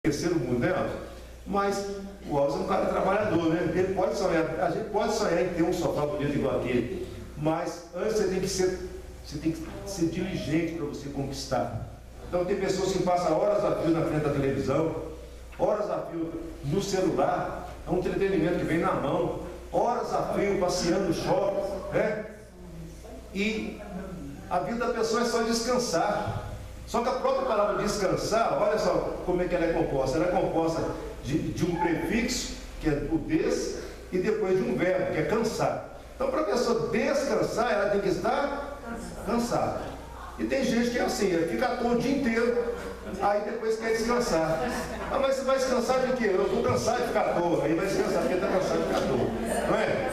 terceiro mundo, né, Alves? Mas o Alves é um cara trabalhador, né? Ele pode sonhar, a gente pode sonhar em ter um sofá bonito igual aquele, mas antes você tem que ser diligente para você conquistar. Então tem pessoas que passam horas a fio na frente da televisão, horas a fio no celular, é um entretenimento que vem na mão, horas a fio passeando no shopping, né? E a vida da pessoa é só descansar. Só que a própria palavra descansar, olha só como é que ela é composta. Ela é composta de um prefixo, que é o des, e depois de um verbo, que é cansar. Então, para a pessoa descansar, ela tem que estar cansada. E tem gente que é assim, fica à toa o dia inteiro, aí depois quer descansar. Ah, mas você vai descansar de quê? Eu estou cansado de ficar à toa. Aí vai descansar porque está cansado de ficar à toa. Não é?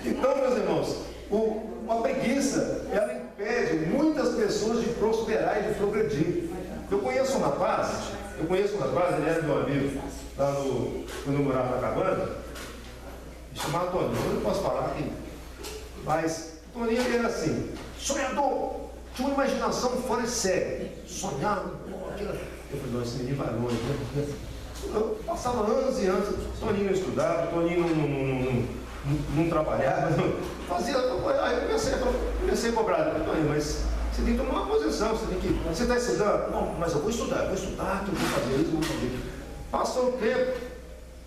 Então, meus irmãos, uma preguiça, ela impede muitas pessoas de prosperar e de progredir. Eu conheço um rapaz, ele era meu amigo, lá quando eu morava na cabana, me chamava Toninho, eu não posso falar aqui, mas o Toninho ele era assim, sonhador, tinha uma imaginação fora de série, sonhava, eu falei, não, esse menino vai longe, né? Eu passava anos e anos, Toninho não estudava, Toninho não trabalhava, fazia. Aí eu comecei a cobrar, mas você tem que tomar uma posição, você está estudando? Não, mas eu vou estudar, que eu vou fazer isso, vou fazer. Passou o tempo,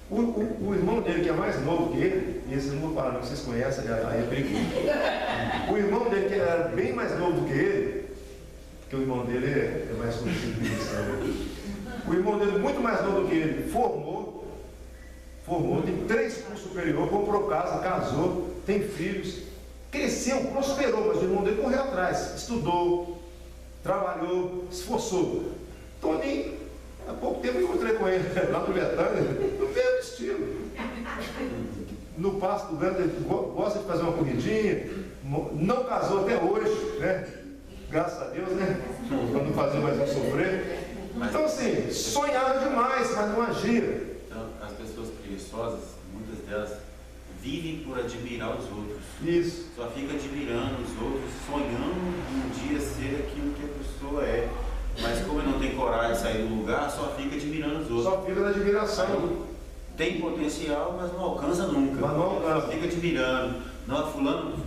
o irmão dele, que é mais novo que ele, e esse não vou falar, não, vocês conhecem, aí é perigoso. O irmão dele, que era bem mais novo do que ele, porque o irmão dele é mais conhecido que isso, o irmão dele, muito mais novo do que ele, formou, tem 3 cursos superiores, comprou casa, casou, tem filhos, cresceu, prosperou, mas o irmão dele correu atrás, estudou, trabalhou, esforçou. Toninho, há pouco tempo eu encontrei com ele lá no Betânia, no mesmo estilo. No Passo do Vento, ele gosta de fazer uma corridinha, não casou até hoje, né? Graças a Deus, né? Para não fazer mais um sofrer. Então assim, sonhava demais, mas não agia. Então, as pessoas preguiçosas, muitas delas vivem por admirar os outros. Isso. Só fica admirando os outros, sonhando um dia ser aquilo que a pessoa é. Mas como não tem coragem de sair do lugar, só fica admirando os outros. Só fica na admiração. Aí, tem potencial, mas não alcança nunca. Mas não alcança. Só fica admirando. Não, fulano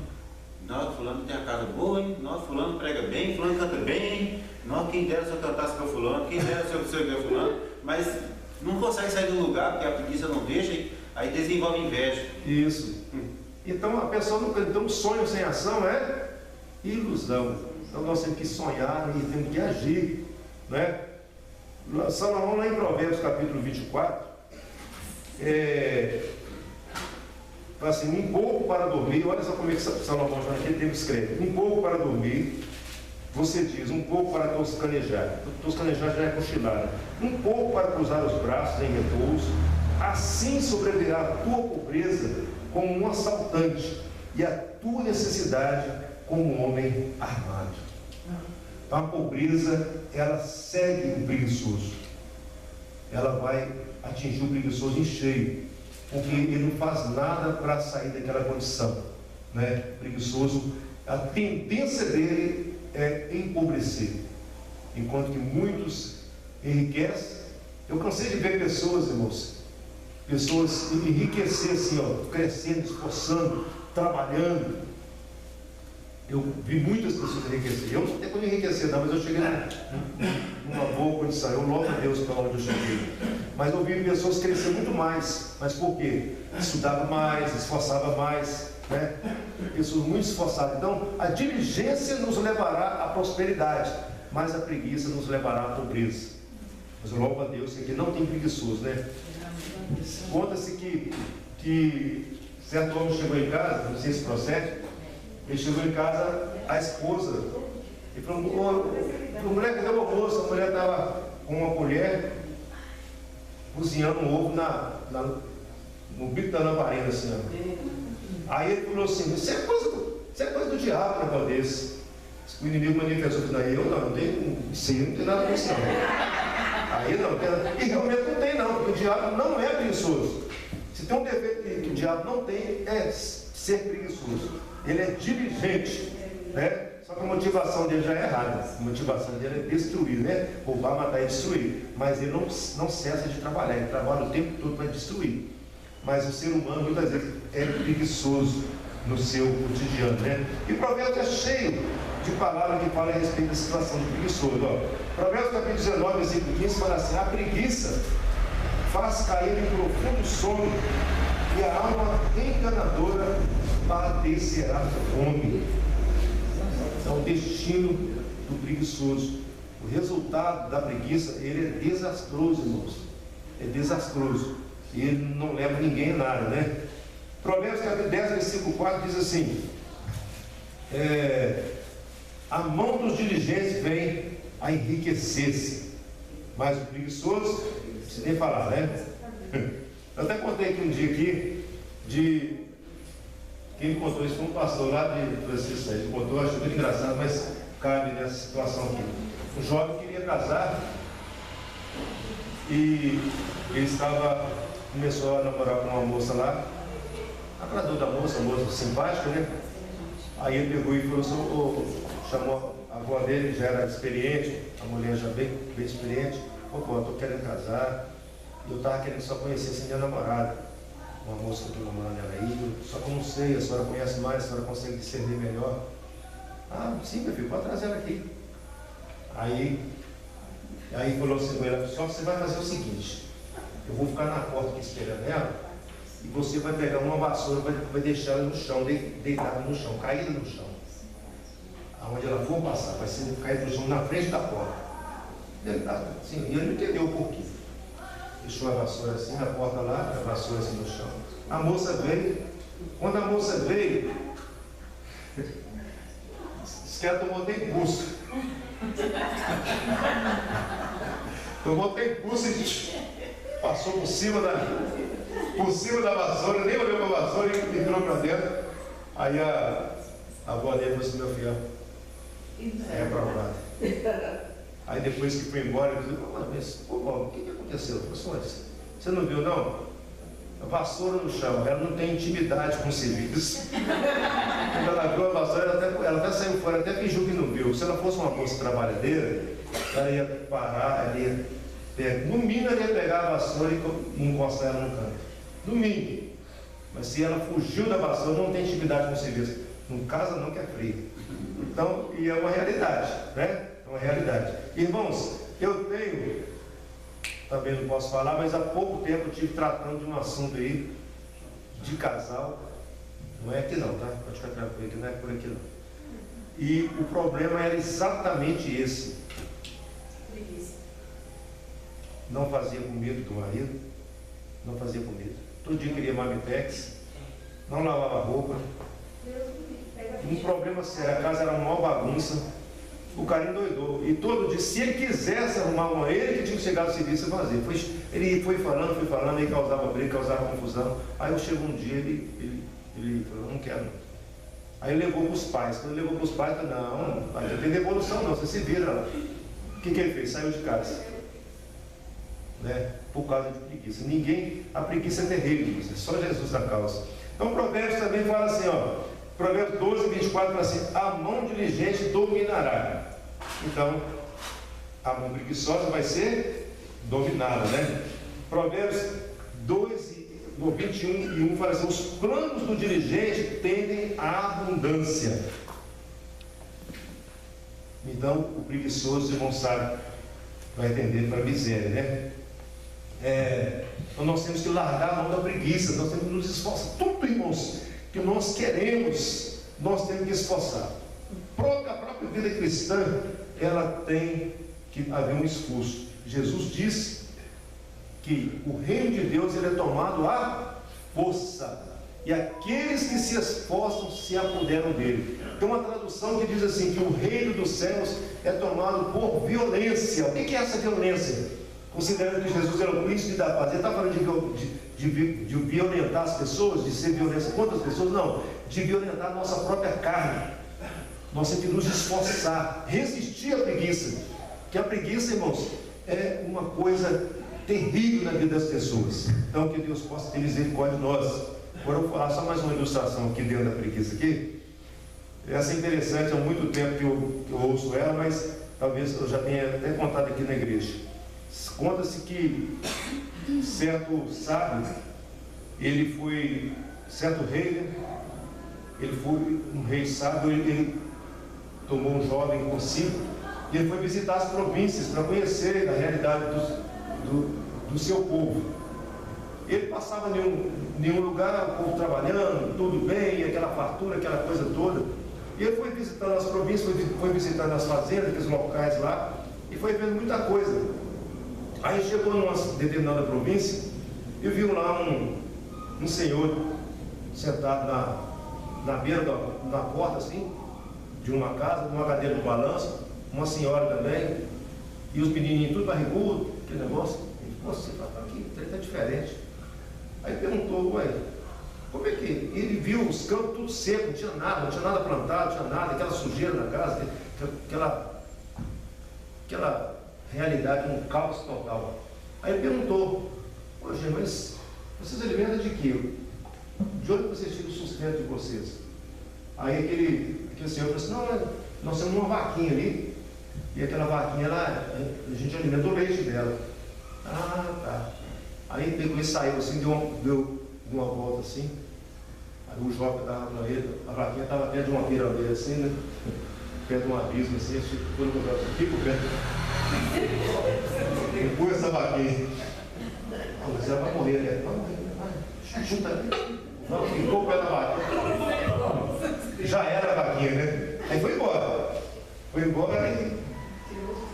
tem a casa boa, hein? Não, fulano prega bem, fulano canta bem. Não, quem dera se eu cantasse com fulano, quem dera se eu com fulano. Mas não consegue sair do lugar porque a preguiça não deixa, aí desenvolve inveja. Isso. Então a pessoa nunca. Então, sonho sem ação é ilusão. Então nós temos que sonhar e temos que agir, né? Salomão, lá em Provérbios capítulo 24, fala assim, um pouco para dormir, olha só como é que Salomão naquele tempo escreve, um pouco para dormir, você diz, um pouco para toscanejar já é cochilar, um pouco para cruzar os braços em repouso, assim sobrevirá a tua pobreza como um assaltante, e a tua necessidade como um homem armado. Então a pobreza, ela segue o preguiçoso, ela vai atingir o preguiçoso em cheio, porque ele não faz nada para sair daquela condição, né? O preguiçoso, a tendência dele é empobrecer, enquanto que muitos enriquecem. Eu cansei de ver pessoas, irmãos, pessoas enriquecer assim, ó, crescendo, esforçando, trabalhando. Eu vi muitas pessoas enriquecer. Eu não tenho como enriquecer, não, mas eu cheguei numa boa condição. Eu louvo a Deus para onde eu cheguei. Mas eu vi pessoas crescer muito mais. Mas por quê? Estudava mais, esforçava mais, né? Pessoas muito esforçadas. Então, a diligência nos levará à prosperidade, mas a preguiça nos levará à pobreza. Mas eu louvo a Deus que aqui não tem preguiçoso, né? Conta-se que certo homem chegou em casa, não sei se procede. Ele chegou em casa, a esposa, e falou, mulher, cadê o almoço? A mulher estava com uma colher cozinhando um ovo no bico da lamparina, assim, ó. Aí ele falou assim, isso é coisa do diabo, um negócio desse. O inimigo manifestou, daí eu não tenho, isso aí não tem nada com isso não. Aí não, e realmente não tem não, porque o diabo não é preguiçoso. Se tem um defeito que o diabo não tem, é ser preguiçoso. Ele é diligente, né? Só que a motivação dele já é errada. A motivação dele é destruir, né? Roubar, matar e destruir. Mas ele não cessa de trabalhar, ele trabalha o tempo todo para destruir. Mas o ser humano muitas vezes é preguiçoso no seu cotidiano, né? E o Provérbios é cheio de palavras que falam a respeito da situação do preguiçoso. Ó. Provérbios capítulo 19, versículo 15 fala assim: a preguiça faz cair em profundo sono e a alma enganadora padecerá fome. É o destino do preguiçoso. O resultado da preguiça, ele é desastroso, irmãos. É desastroso. E ele não leva ninguém a nada, né? Provérbios capítulo 10, versículo 4 diz assim: a mão dos diligentes vem a enriquecer-se, mas o preguiçoso, não precisa nem falar, né? Eu até contei aqui um dia aqui, quem me contou isso foi um pastor lá de Francisco, ele contou, acho muito engraçado, mas cabe nessa situação aqui. Um jovem queria casar e ele começou a namorar com uma moça lá, agradou da moça, moça simpática, né? Aí ele pegou e falou, chamou a avó dele, já era experiente, a mulher já bem experiente, falou, estou querendo casar, e eu estava querendo só conhecer essa minha namorada, uma moça que eu estou namorando ela aí, só que eu não sei, a senhora conhece mais, a senhora consegue discernir melhor. Ah, sim, meu filho, pode trazer ela aqui. Aí falou assim com ela, só que você vai fazer o seguinte, eu vou ficar na porta aqui esperando ela, e você vai pegar uma vassoura, vai deixar ela no chão, deitada no chão, caída no chão. Aonde ela for passar, vai ser caída no chão na frente da porta. Ele não entendeu o porquê. Deixou a vassoura assim na porta lá, a vassoura assim no chão. A moça veio. Quando a moça veio, disse que ela tomou até impulso. Tomou até impulso e passou por cima da vassoura, nem olhou para a vassoura e entrou para dentro. Aí a avó dele falou assim: meu filho, é aprovado. Aí depois que foi embora, ele disse: o que aconteceu? Você não viu não? A vassoura no chão, ela não tem intimidade com o serviço. Quando ela viu a vassoura, ela até saiu fora, até fingiu que não viu. Se ela fosse uma moça trabalhadeira, ela ia parar, ela ia pegar, no mínimo ela ia pegar a vassoura e encostar ela no canto. No mínimo. Mas se ela fugiu da vassoura, não tem intimidade com o serviço. Não casa não, que é frio. Então, e é uma realidade, né? É uma realidade. Irmãos, eu tenho, também não posso falar, mas há pouco tempo eu estive tratando de um assunto aí, de casal. Não é aqui não, tá? Pode ficar tranquilo, que não é por aqui não. E o problema era exatamente esse. Não fazia comida do marido, não fazia comida. Todo dia queria marmitex, não lavava roupa. Um problema sério, a casa era uma maior bagunça. O cara endoidou. E todo dia, se ele quisesse arrumar uma, ele que tinha que chegar no serviço e fazer. Ele foi falando, aí causava briga, causava confusão. Aí eu chego um dia, ele falou: não quero. Aí ele levou para os pais. Quando ele levou para os pais, ele falou: não vai ter devolução não, você se vira lá. O que ele fez? Saiu de casa. Né? Por causa de preguiça. A preguiça é terrível, é só Jesus a causa. Então o Provérbios também fala assim, Provérbios 12, 24 fala assim: a mão diligente dominará. Então, a mão preguiçosa vai ser dominada, né? Provérbios 2, 21 e 1 fala assim: os planos do diligente tendem à abundância. Então, o preguiçoso, irmão sabe, vai tender para a miséria, né? Então nós temos que largar a mão da preguiça, nós temos que nos esforçar. Tudo, irmãos, que nós queremos, nós temos que esforçar. A própria vida cristã, ela tem que haver um esforço. Jesus disse que o reino de Deus ele é tomado à força, e aqueles que se esforçam se apoderam dele. Tem uma tradução que diz assim, que o reino dos céus é tomado por violência. O que é essa violência? Considerando que Jesus era o príncipe da paz, ele está falando de violentar as pessoas, de ser violência contra as pessoas? Não, de violentar a nossa própria carne. Nós temos que nos esforçar, resistir à preguiça, que a preguiça, irmãos, é uma coisa terrível na vida das pessoas. Então que Deus possa ter misericórdia de nós. Agora eu vou falar só mais uma ilustração aqui dentro da preguiça aqui. Essa é interessante, há muito tempo que eu ouço ela, mas talvez eu já tenha até contado aqui na igreja. Conta-se que certo sábio, certo rei, né? Ele foi um rei sábio, ele tomou um jovem consigo e ele foi visitar as províncias para conhecer a realidade do seu povo. Ele passava em nenhum lugar, o povo trabalhando, tudo bem, aquela fartura, aquela coisa toda. E ele foi visitando as províncias, foi visitando as fazendas, aqueles locais lá, e foi vendo muita coisa. Aí chegou numa determinada província e viu lá um senhor sentado na beira da porta, assim, de uma casa, numa cadeira de balanço, uma senhora também, e os menininhos tudo barrigudo, aquele negócio. Ele falou assim, aqui está diferente. Aí perguntou, ué, como é que ele viu os campos tudo seco, não tinha nada plantado, não tinha nada, aquela sujeira na casa, aquela realidade, um caos total. Aí ele perguntou, poxa, mas vocês alimentam de quê? De onde vocês tiram o sustento de vocês? Aí aquele senhor falou assim, não, nós temos uma vaquinha ali, e aquela vaquinha lá, a gente alimenta o leite dela. Ah, tá. Aí pegou e saiu assim, deu uma volta assim. Aí o jovem estava para ele, a vaquinha estava perto de uma pirambeira assim, né? Perto de um abismo assim, foi no lugar, fica perto. Empurra essa vaquinha. Você vai morrer, né? Vai morrer, vai. Chuta aqui. Não, ficou o pé da vaquinha. Já era a vaquinha, né? Aí foi embora. Aí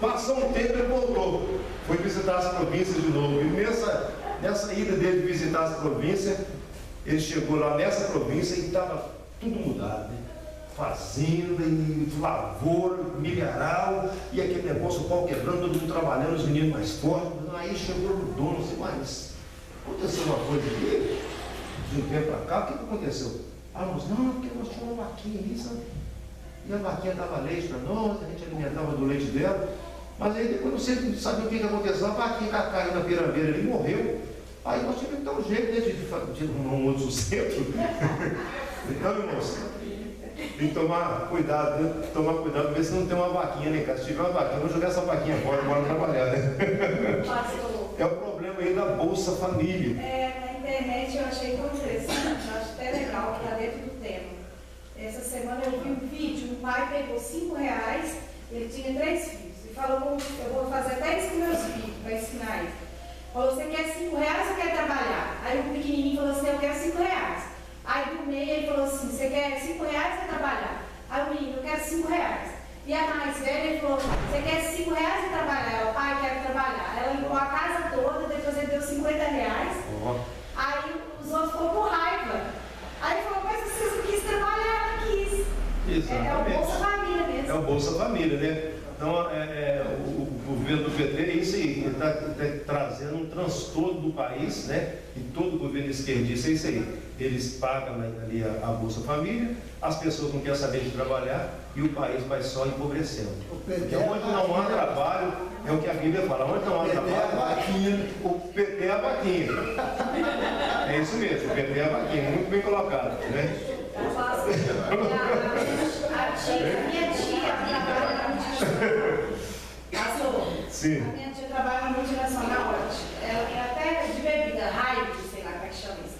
passou um tempo e voltou. Foi visitar as províncias de novo. E nessa ida dele visitar as províncias, ele chegou lá nessa província e estava tudo mudado, né? Fazenda e lavoura, milharal, e aquele negócio, o pau quebrando, todo mundo trabalhando, os meninos mais fortes. Aí chegou o dono assim, mas aconteceu uma coisa aqui, de um tempo para cá, o que aconteceu? Ah, nós não, porque nós tínhamos uma vaquinha ali, sabe? E a vaquinha dava leite para nós, a gente alimentava do leite dela, mas aí depois não sei, sabe o que aconteceu? A vaquinha caiu na pirambeira ali, morreu. Aí nós tivemos que dar um jeito, né, de arrumar um outro sustento. Então, irmãos, tem que tomar cuidado, né? Tomar cuidado, ver se não tem uma vaquinha, né, cara? Se tiver uma vaquinha, vamos jogar essa vaquinha fora, bora trabalhar, né? Pastor, É o problema aí da Bolsa Família. na internet eu achei tão interessante, eu acho até legal que está dentro do tema. Essa semana eu vi um vídeo, um pai pegou R$5, ele tinha 3 filhos, e falou, eu vou fazer até isso com meus filhos, para ensinar eles. Falou, você quer R$5 ou quer trabalhar? Aí o pequenininho falou assim, eu quero R$5. Aí do meio ele falou assim, você quer R$5 ou quer trabalhar? Aí o menino, eu quero R$5. E a mais velha, ele falou, você quer R$5 ou trabalhar? Ela, pai, quero trabalhar. Ela limpou a casa toda, depois ele deu R$50. Aí os outros ficou com raiva. Aí ele falou, mas vocês não quis trabalhar, não quis. Exatamente. É o Bolsa Família mesmo. É o Bolsa Família, né? Então, o governo do PT é isso aí, ele está trazendo um transtorno do país, né? E todo governo esquerdista é isso aí. Eles pagam ali a Bolsa Família, as pessoas não querem saber de trabalhar e o país vai só empobrecendo. Porque onde não há trabalho, é o que a Bíblia fala, onde não há trabalho, o PT é a vaquinha. É isso mesmo, o PT é a vaquinha, muito bem colocado, né? Eu faço, minha tia trabalha na multinacional. Sim. A minha tia trabalha na multinacional, ela é até de bebida, raio, sei lá como é que chama isso.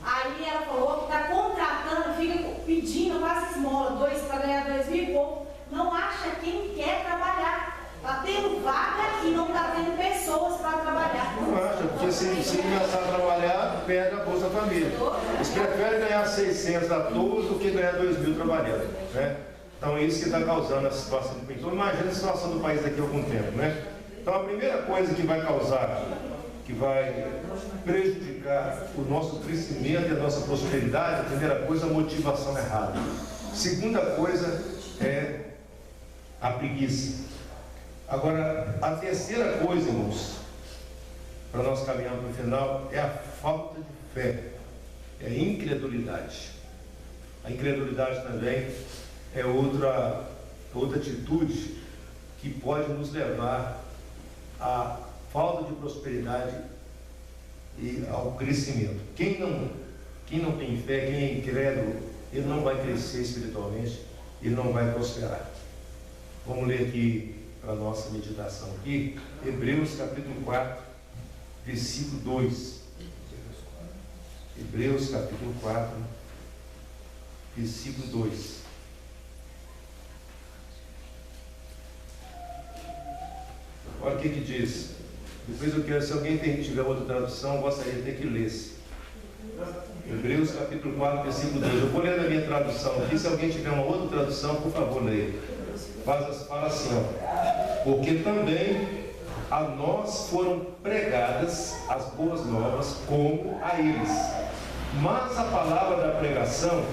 Aí ela falou que está contratando, fica pedindo quase esmola, para ganhar 2.000 e pouco. Não acha quem quer trabalhar. Está tendo vaga e não está tendo pessoas para trabalhar. Não acha, porque se começar a trabalhar, perde a Bolsa Família. Eles preferem ganhar 600 a todos do que ganhar 2.000 trabalhando, né? Então é isso que está causando a situação do país. Então imagina a situação do país daqui a algum tempo, né? Então a primeira coisa que vai causar, que vai prejudicar o nosso crescimento e a nossa prosperidade, a primeira coisa, a motivação errada. Segunda coisa é a preguiça. Agora, a terceira coisa, irmãos, para nós caminharmos para o final, é a falta de fé, é a incredulidade. A incredulidade também é outra atitude que pode nos levar à falta de prosperidade e ao crescimento. Quem não tem fé, quem é incrédulo, ele não vai crescer espiritualmente, ele não vai prosperar. Vamos ler aqui para a nossa meditação aqui, Hebreus capítulo 4, versículo 2. Hebreus capítulo 4, versículo 2. Olha o que diz. Depois eu quero, se alguém tiver outra tradução, eu gostaria de ter que lesse. Hebreus capítulo 4, versículo 2. Eu vou ler na minha tradução aqui. Se alguém tiver uma outra tradução, por favor, leia. Fala assim, ó. Porque também a nós foram pregadas as boas novas como a eles. Mas a palavra da pregação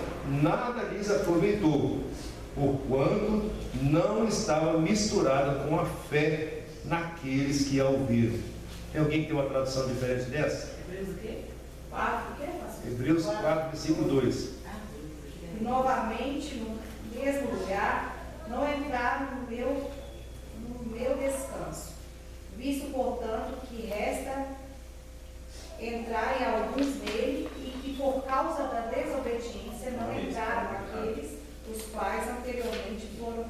nada lhes aproveitou, porquanto não estava misturada com a fé naqueles que a ouviram. Tem alguém que tem uma tradução diferente dessa? Hebreus o quê? 4, o quê? Hebreus 4, versículo 2. Novamente, no mesmo lugar, não entraram no meu descanso. Visto, portanto, que resta entrarem alguns nele, e que por causa da desobediência não entraram aqueles os quais anteriormente foram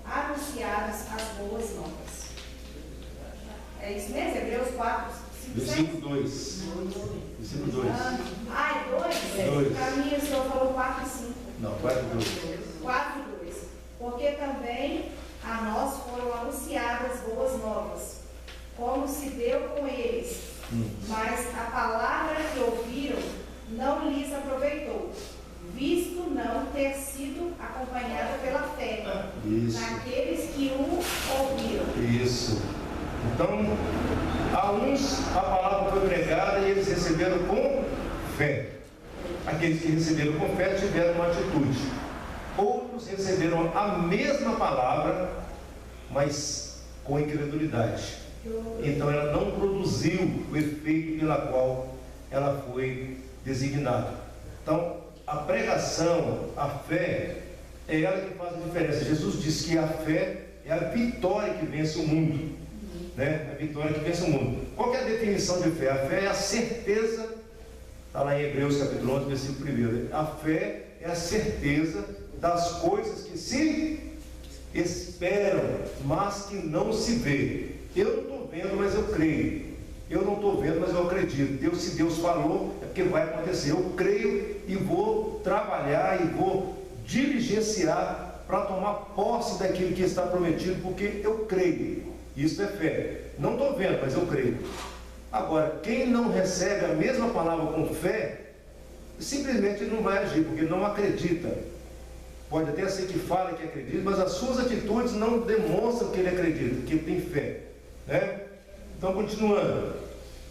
anunciados as boas novas. É isso mesmo? Hebreus 4, 5, Versículo 2. Versículo 2. É 2? Para mim, o senhor falou 4 e 5. Não, 4 e 2. 4 e 2. Porque também a nós foram anunciadas boas novas, como se deu com eles. Mas a palavra que ouviram não lhes aproveitou, visto não ter sido acompanhada pela fé naqueles que o ouviram. Isso. Então, a uns a palavra foi pregada e eles receberam com fé. Aqueles que receberam com fé tiveram uma atitude. Outros receberam a mesma palavra, mas com incredulidade. Então ela não produziu o efeito pela qual ela foi designada. Então, a pregação, a fé, é ela que faz a diferença. Jesus disse que a fé é a vitória que vence o mundo. Né? A vitória que vence o mundo. Qual que é a definição de fé? A fé é a certeza, está lá em Hebreus capítulo 11, versículo 1. A fé é a certeza das coisas que se esperam, mas que não se vê. Eu não estou vendo, mas eu creio. Eu não estou vendo, mas eu acredito. Se Deus falou, é porque vai acontecer. Eu creio e vou trabalhar e vou diligenciar para tomar posse daquilo que está prometido, porque eu creio. Isso é fé. Não estou vendo, mas eu creio. Agora, quem não recebe a mesma palavra com fé, simplesmente não vai agir, porque não acredita. Pode até ser que fale que acredita, mas as suas atitudes não demonstram que ele acredita, que ele tem fé. Né? Então, continuando.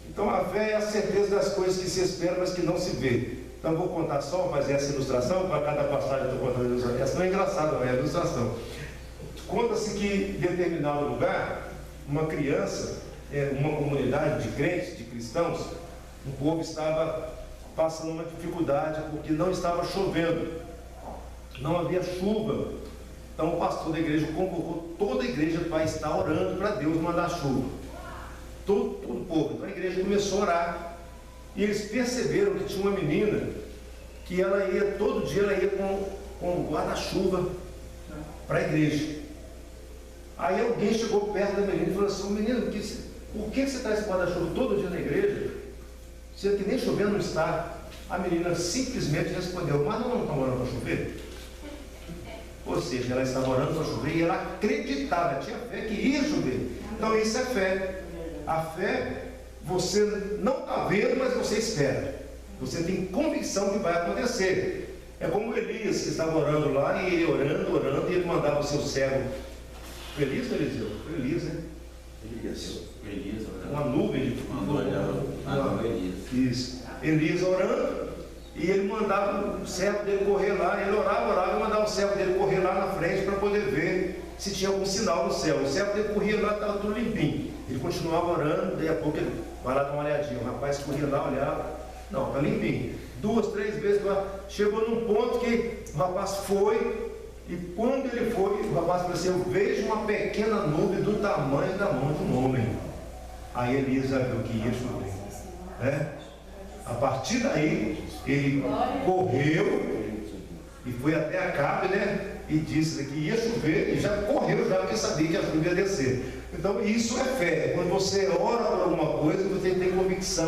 Então, a fé é a certeza das coisas que se esperam, mas que não se vê. Então, eu vou contar só, fazer essa ilustração, para cada passagem eu estou contando a ilustração. Essa não é engraçada, não é a ilustração. Conta-se que em determinado lugar, uma criança, uma comunidade de crentes, de cristãos, o povo estava passando uma dificuldade porque não estava chovendo, não havia chuva. Então o pastor da igreja convocou toda a igreja para estar orando para Deus mandar chuva. Todo o povo. Então a igreja começou a orar. E eles perceberam que tinha uma menina que ela ia, todo dia ela ia com guarda-chuva para a igreja. Aí alguém chegou perto da menina e falou assim: menino, por que você traz esse guarda-chuva todo dia na igreja? Sendo que nem chovendo não está. A menina simplesmente respondeu: mas não está orando para chover? Ou seja, ela estava orando para chover e ela acreditava, ela tinha fé que ia chover. Então isso é fé. A fé, você não está vendo, mas você espera. Você tem convicção que vai acontecer. É como Elias, que estava orando lá, e ele orando, e ele mandava o seu servo. Elias ou Eliseu? Elias, né? Elias, uma nuvem de Isso. Elias orando, e ele mandava o servo dele correr lá. Ele orava e mandava o servo dele correr lá na frente para poder ver se tinha algum sinal no céu. O servo dele corria lá, estava tudo limpinho. Ele continuava orando, daí a pouco ele vai lá dar uma olhadinha. O rapaz corria lá, olhava, não, está limpinho. 2, 3 vezes, chegou num ponto que o rapaz foi. E quando ele foi, o rapaz falou assim: eu vejo uma pequena nuvem do tamanho da mão de um homem. Aí Elias já viu que ia chover. Né? A partir daí, ele correu e foi até a CAP, né? E disse que ia chover e já correu, já porque sabia que a chuva ia descer. Então isso é fé. Quando você ora por alguma coisa, você tem convicção.